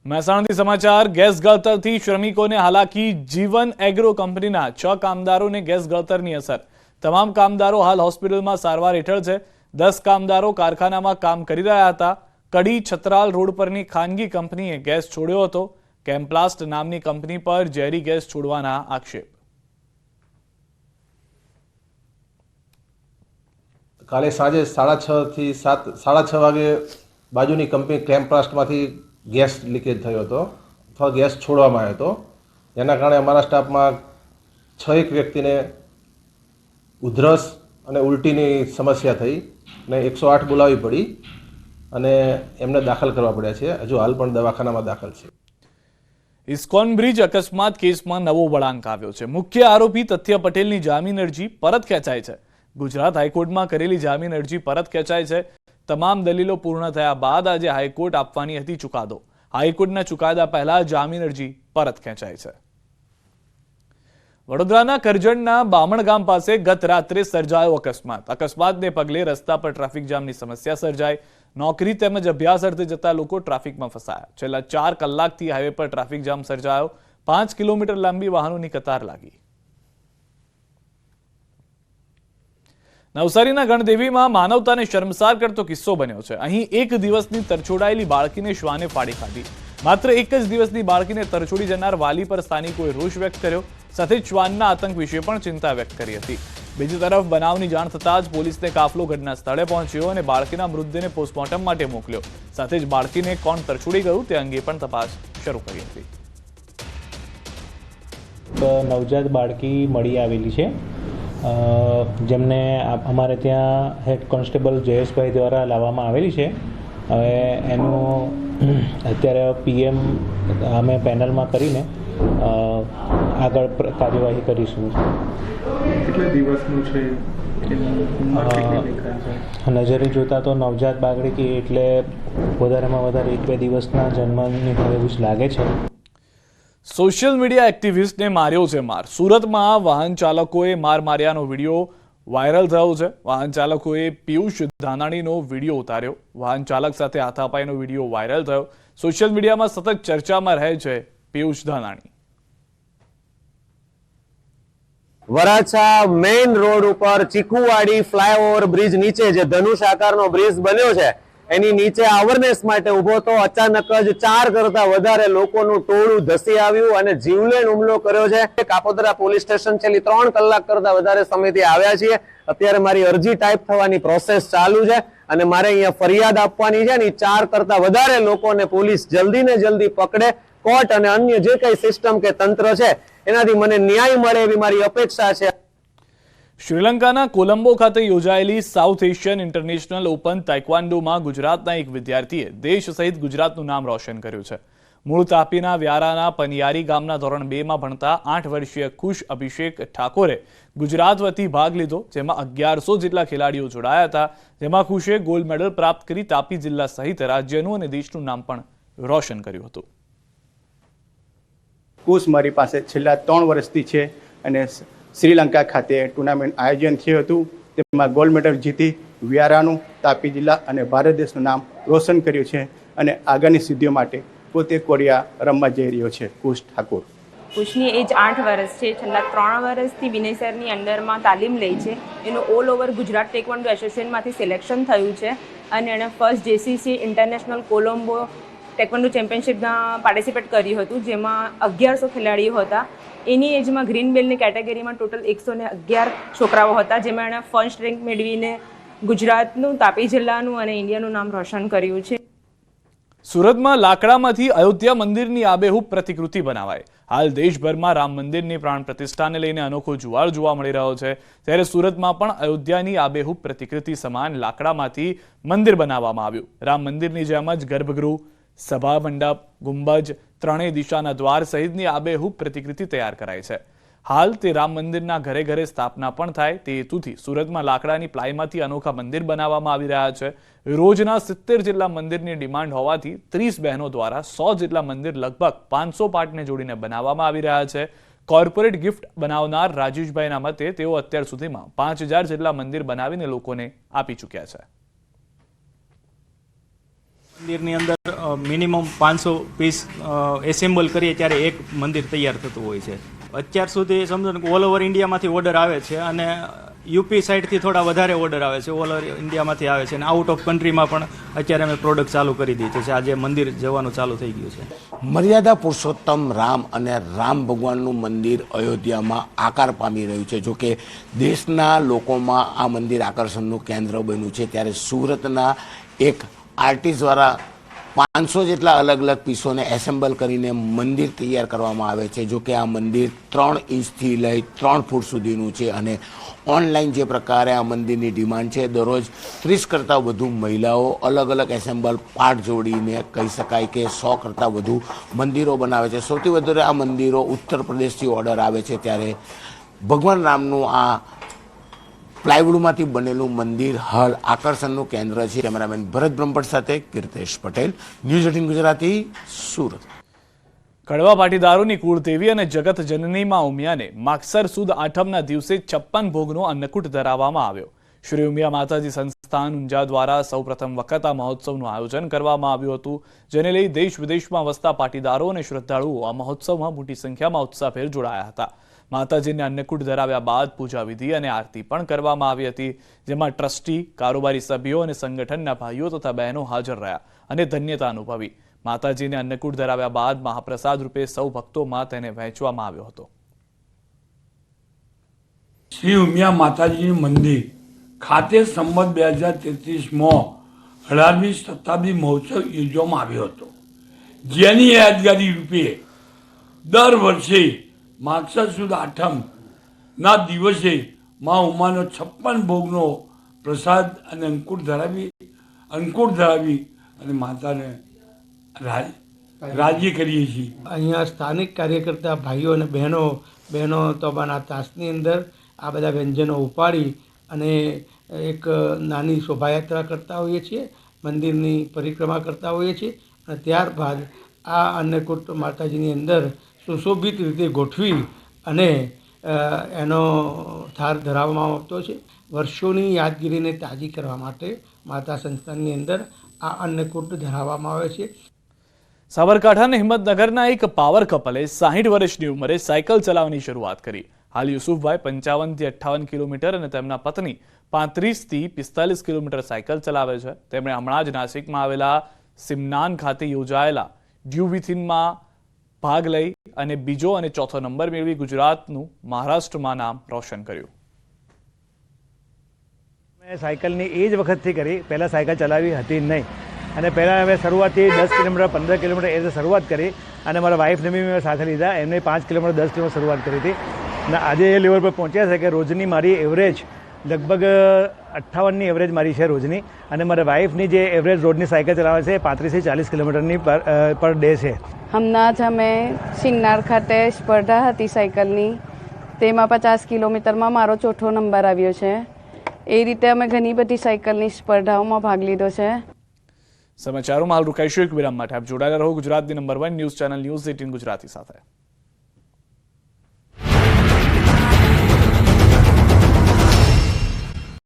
મહેસાણાથી સમાચાર ગેસ ગળતરથી શ્રમિકોને હાલાકી જીવન એગ્રો કંપનીના 6 કામદારોને ગેસ ગળતરની અસર તમામ કામદારો હાલ હોસ્પિટલમાં સારવાર હેઠળ છે 10 કામદારો કારખાનામાં કામ કરી રહ્યા હતા કડી છતરાલ રોડ પરની ખાનગી કંપનીએ ગેસ છોડ્યો હતો કેમ્પ્લાસ્ટ નામની કંપની પર ઝેરી ગેસ છોડવાના આક્ષેપ કાલે સાંજે 6:30 થી 7:30 વાગે બાજુની કંપની કેમ્પ્લાસ્ટમાંથી ગેસ લીકેજ થયો હતો અથવા ગેસ છોડવામાં આવ્યો હતો જેના કારણે અમારા સ્ટાફમાં 6 વ્યક્તિને ઉધરસ અને ઉલટીની સમસ્યા થઈ અને 108 બોલાવવી પડી અને એમને દાખલ કરવા પડ્યા છે હજુ હાલ પણ દવાખાનામાં દાખલ છે ઇસ્કોન બ્રિજ અકસ્માત કેસમાં નવો વળાંક આવ્યો છે મુખ્ય આરોપી તથ્ય પટેલની જામીન અરજી પરત ખેંચાઈ છે ગુજરાત હાઈકોર્ટમાં કરેલી જામીન અરજી પરત ખેંચાઈ છે તમામ દલીલો પૂર્ણ થયા બાદ આજે હાઈકોર્ટ આપવાની હતી ચુકાદો હાઈકોર્ટના ચુકાદા પહેલા જામીન અરજી પરત ખેંચાઈ છે વડોદરાના કરજણના બામણ ગામ પાસે ગત રાત્રે સર્જાયો અકસ્માતને પગલે રસ્તા પર ટ્રાફિક જામની સમસ્યા સર્જાઈ નોકરી તેમજ અભ્યાસ અર્થે જતા લોકો ટ્રાફિકમાં ફસાયા છેલ્લા 4 કલાકથી હાઈવે પર ટ્રાફિક જામ સર્જાયો 5 કિલોમીટર લાંબી વાહનોની કતાર લાગી નવસારીના ગણદેવીમાં માનવતાને શર્મસાર કરતો કિસ્સો બન્યો છે અહીં એક દિવસની તરછોડાયેલી બાળકીને શ્વાને ફાડી ખાધી માત્ર એક જ દિવસની બાળકીને તરછોડી જનાર વાલી પર સ્થાનિકોએ રોષ વ્યક્ત કર્યો સાથે શ્વાનના આતંક વિશે પણ ચિંતા વ્યક્ત કરી હતી બીજી તરફ બનાવની જાણ થતાં જ પોલીસને કાફલો ઘટના સ્થળે પહોંચ્યો અને બાળકીના મૃતદેહને પોસ્ટમોર્ટમ માટે મોકલ્યો સાથે જ બાળકીને કોણ તરછોડી ગયું તે અંગે પણ તપાસ શરૂ કરી હતી નવજાત બાળકી મળી આવેલી છે જેમને અમારે ત્યાં હેડ કોન્સ્ટેબલ જયેશભાઈ દ્વારા લાવવામાં આવેલી છે હવે એનું અત્યારે પીએમ અમે પેનલમાં કરીને આગળ કાર્યવાહી કરીશું કેટલા દિવસનું છે નજરે જોતા તો નવજાત બાળકી એટલે વધારેમાં વધારે 1-2 દિવસના જન્મની હોય એવું જ લાગે છે સોશિયલ મીડિયા એક્ટિવિસ્ટને માર્યો છે માર સુરતમાં વાહન ચાલકોએ માર્યાનો વિડીયો વાયરલ થયો છે વાહન ચાલકોએ પિયુષ ધાનાણીનો વિડીયો ઉતાર્યો વાહન ચાલક સાથે હાથાપાઈનો વિડીયો વાયરલ થયો સોશિયલ મીડિયામાં સતત ચર્ચામાં રહે છે પિયુષ ધાનાણી વરાછા મેઇન રોડ ઉપર ચીકુવાડી ફ્લાયઓવર બ્રિજ નીચે જે ધનુષ આકારનો બ્રિજ બન્યો છે એની નીચે અવેરનેસ માટે ઉભો તો અચાનક જ 4 કરતા વધારે લોકોનું ટોળું ધસી આવ્યું અને જીવલેણ હુમલો કર્યો છે કાપોદ્રા પોલીસ સ્ટેશન છેલ્લી 3 કલાક કરતા વધારે સમયથી આવ્યા છીએ અત્યારે મારી અરજી ટાઈપ થવાની પ્રોસેસ ચાલુ છે અને મારે અહીંયા ફરિયાદ આપવાની છે ને 4 કરતા વધારે લોકોને પોલીસ જલ્દી ને જલ્દી પકડે કોર્ટ અને અન્ય જે કઈ સિસ્ટમ કે તંત્ર છે એનાથી મને ન્યાય મળે એવી મારી અપેક્ષા છે શ્રીલંકાના કોલંબો ખાતે યોજાયેલી સાઉથ એશિયન ઇન્ટરનેશનલ ઓપન તાઇક્વાન્ડોમાં ગુજરાતના એક વિદ્યાર્થીએ દેશ સહિત ગુજરાતનું નામ રોશન કર્યું છે મૂળ તાપીના વ્યારાના પનિયારી ગામના ધોરણ 2 માં ભણતા 8 વર્ષીય ખુશ અભિષેક ઠાકોરે ગુજરાત વતી ભાગ લીધો જેમાં 1100 જેટલા ખેલાડીઓ જોડાયા હતા જેમાં ખુશે ગોલ્ડ મેડલ પ્રાપ્ત કરી તાપી જિલ્લા સહિત રાજ્યનું અને દેશનું નામ પણ રોશન કર્યું હતું કુશ મારી પાસે છેલ્લા 3 વર્ષથી છે અને શ્રીલંકા ખાતે ટુર્નામેન્ટ આયોજન થયું હતું તેમાં ગોલ્ડ મેડલ જીતી વ્યારાનું તાપી જિલ્લા અને ભારત દેશનું નામ રોશન કર્યું છે અને આગળની સિદ્ધિઓ માટે પોતે કોરિયા રમવા જઈ રહ્યો છે કુશ ઠાકોર કુશની એજ 8 વર્ષ છે છેલ્લા 3 વર્ષથી વિનય સરની અંડરમાં તાલીમ લે છે એનું ઓલ ઓવર ગુજરાત ટેકવોન્ડો એસોસિએશનમાંથી સિલેક્શન થયું છે અને એણે first JCC international Colombo taekwondo ચેમ્પિયનશિપમાં પાર્ટિસિપેટ કર્યું હતું જેમાં 1100 ખેલાડીઓ હતા એની એજમાં ગ્રીન બેલ્ટની કેટેગરીમાં ટોટલ 111 છોકરાઓ હતા જેમાં એણે ફર્સ્ટ રેન્ક મેળવીને ગુજરાતનું તાપી જિલ્લાનું અને ઇન્ડિયાનું નામ રોશન કર્યું છે સુરતમાં લાકડામાંથી અયોધ્યા મંદિરની આબેહૂબ પ્રતિકૃતિ બનાવાય હાલ દેશભરમાં રામ મંદિરની પ્રાણ પ્રતિષ્ઠાને લઈને અનોખો જુવાળ જોવા મળી રહ્યો છે ત્યારે સુરતમાં પણ અયોધ્યાની આબેહૂબ પ્રતિકૃતિ સમાન લાકડામાંથી મંદિર બનાવવામાં આવ્યું રામ મંદિરની જેમ જ ગર્ભગૃહ સભા મંડપ ગુંબજ ત્રણેય દિશાના દ્વાર સહિતની આબેહૂબ પ્રતિકૃતિ તૈયાર કરાઈ છે હાલ તે રામ મંદિરના ઘરે ઘરે સ્થાપના પણ થાય તે હેતુથી સુરતમાં લાકડાની પ્લાયમાંથી અનોખા મંદિર બનાવવામાં આવી રહ્યા છે રોજના 70 જેટલા મંદિરની ડિમાન્ડ હોવાથી 30 બહેનો દ્વારા 100 જેટલા મંદિર લગભગ 500 પાર્ટને જોડીને બનાવવામાં આવી રહ્યા છે કોર્પોરેટ ગિફ્ટ બનાવનાર રાજેશભાઈના મતે તેઓ અત્યાર સુધીમાં 5000 જેટલા મંદિર બનાવીને લોકોને આપી ચૂક્યા છે મંદિરની અંદર મિનિમમ 500 પીસ એસેમ્બલ કરીએ ત્યારે એક મંદિર તૈયાર થતું હોય છે. અત્યાર સુધી સમજો ને ઓલ ઓવર ઇન્ડિયામાંથી ઓર્ડર આવે છે અને યુપી સાઇડથી થોડા વધારે ઓર્ડર આવે છે, ઓલ ઓવર ઇન્ડિયામાંથી આવે છે અને આઉટ ઓફ કન્ટ્રીમાં પણ અત્યારે અમે પ્રોડક્ટ ચાલુ કરી દીધી છે. આજે મંદિર જવાનું ચાલુ થઈ ગયું છે. મર્યાદા પુરુષોત્તમ રામ અને રામ ભગવાનનું મંદિર અયોધ્યામાં આકાર પામી રહ્યું છે. જોકે દેશના લોકોમાં આ મંદિર આકર્ષણનું કેન્દ્ર બન્યું છે, ત્યારે સુરતના એક આર્ટિસ્ટ દ્વારા 500 જેટલા અલગ અલગ પીસોને એસેમ્બલ કરીને મંદિર તૈયાર કરવામાં આવે છે. જો કે આ મંદિર 3 ઇંચથી લઈ 3 ફૂટ સુધીનું છે અને ઓનલાઈન જે પ્રકારે આ મંદિરની ડિમાન્ડ છે, દરરોજ 30 કરતાં વધુ મહિલાઓ અલગ અલગ એસેમ્બલ પાર્ટ જોડીને કહી શકાય કે 100 કરતાં વધુ મંદિરો બનાવે છે. સૌથી વધારે આ મંદિરો ઉત્તર પ્રદેશથી ઓર્ડર આવે છે, ત્યારે ભગવાન રામનું આ પ્લાયવુડમાંથી બનેલું મંદિર હાલ આકર્ષણનું કેન્દ્ર છે. કેમેરામેન ભરત બ્રહ્મભટ્ટ સાથે કીર્તેશ પટેલ, ન્યૂઝ 18 ગુજરાતી, સુરત. કડવા પાટીદારોની કુળદેવી અને જગત જનની માં ઉમિયાને માગસર સુદ આઠમના દિવસે 56 ભોગનો અન્નકૂટ ધરાવવામાં આવ્યો. શ્રી ઉમિયા માતાજી સંસ્થાન ઊંઝા દ્વારા સૌપ્રથમ વખત આ મહોત્સવનું આયોજન કરવામાં આવ્યું હતું, જેને લઈ દેશ વિદેશમાં વસતા પાટીદારો અને શ્રદ્ધાળુઓ આ મહોત્સવમાં મોટી સંખ્યામાં ઉત્સાહભેર જોડાયા હતા. માતાજીને અન્નકૂટ ધરાવ્યા બાદ પૂજા વિધિ અને આરતી પણ કરવામાં આવી હતી, જેમાં ટ્રસ્ટી, કારોબારી સભ્યો અને સંગઠનના ભાઈઓ તથા બહેનો હાજર રહ્યા અને ધન્યતા અનુભવી. માતાજીને અન્નકૂટ ધરાવ્યા બાદ મહાપ્રસાદ રૂપે સૌ ભક્તોમાં તેને વહેંચવામાં આવ્યો હતો. શ્રી ઉમિયા માતાજીનું મંદિર ખાતે સંમત 2033માં 18મી શતાબ્દી મહોત્સવ યોજવામાં આવ્યો હતો, જેની યાદગારી રૂપે દર વર્ષે માગસર સુદ આઠમના દિવસે મા ઉમાનો 56 ભોગનો પ્રસાદ અને અંકુટ ધરાવી અને માતાને રાજી કરીએ છીએ. અહીંયા સ્થાનિક કાર્યકર્તા ભાઈઓ અને બહેનો તોબાના તાસની અંદર આ બધા વ્યંજનો ઉપાડી અને એક નાની શોભાયાત્રા કરતા હોઈએ છીએ, મંદિરની પરિક્રમા કરતા હોઈએ છીએ અને ત્યારબાદ આ અન્નકૂટ માતાજીની અંદર સુશોભિત રીતે ગોઠવી અને એનો થાળ ધરાવવામાં આવતો છે. વર્ષોની યાદગીરીને તાજી કરવા માટે માતા સંસ્થાનની અંદર આ અન્નકૂટ ધરાવવામાં આવે છે. સાબરકાંઠાના હિંમતનગરના એક પાવર કપલે 60 વર્ષની ઉંમરે સાયકલ ચલાવવાની શરૂઆત કરી. હાલ યુસુફભાઈ 55 થી 58 કિલોમીટર અને તેમના પત્ની 35 થી 45 કિલોમીટર સાયકલ ચલાવે છે. તેમણે હમણાં જ નાસિકમાં આવેલા સિમનાન ખાતે યોજાયેલા ડ્યુવિથિનમાં ભાગ લઈ અને બીજો અને ચોથો નંબર મેળવી ગુજરાતનું મહારાષ્ટ્રમાં નામ રોશન કર્યું. મેં સાયકલની એ જ વખતથી કરી, પહેલાં સાયકલ ચલાવી હતી નહીં અને પહેલાં અમે શરૂઆતથી 10 કિલોમીટર 15 કિલોમીટર એ રીતે શરૂઆત કરી અને મારા વાઈફને બી મેં સાથે લીધા. એમને 5 કિલોમીટર 10 કિલોમીટર શરૂઆત કરી હતી અને આજે એ લેવલ પર પહોંચ્યા છે કે રોજની મારી એવરેજ લગભગ 58ની એવરેજ મારી છે રોજની અને મારા વાઈફની જે એવરેજ રોડની સાયકલ ચલાવે છે 35 થી 40 કિલોમીટરની પર ડે છે. હમણાં જ અમે સિન્નાર ખાતે સ્પર્ધા હતી સાયકલની, તેમાં 50 કિલોમીટરમાં મારો ચોથો નંબર આવ્યો છે. એ રીતે અમે ઘણી બધી સાયકલની સ્પર્ધાઓમાં ભાગ લીધો છે. સમાચારોમાં હાલ રોકાઈશું એક વિરામ માટે. આપ જોડાયેલા રહો ગુજરાતની number 1 news channel news 18 Gujarati સાથે.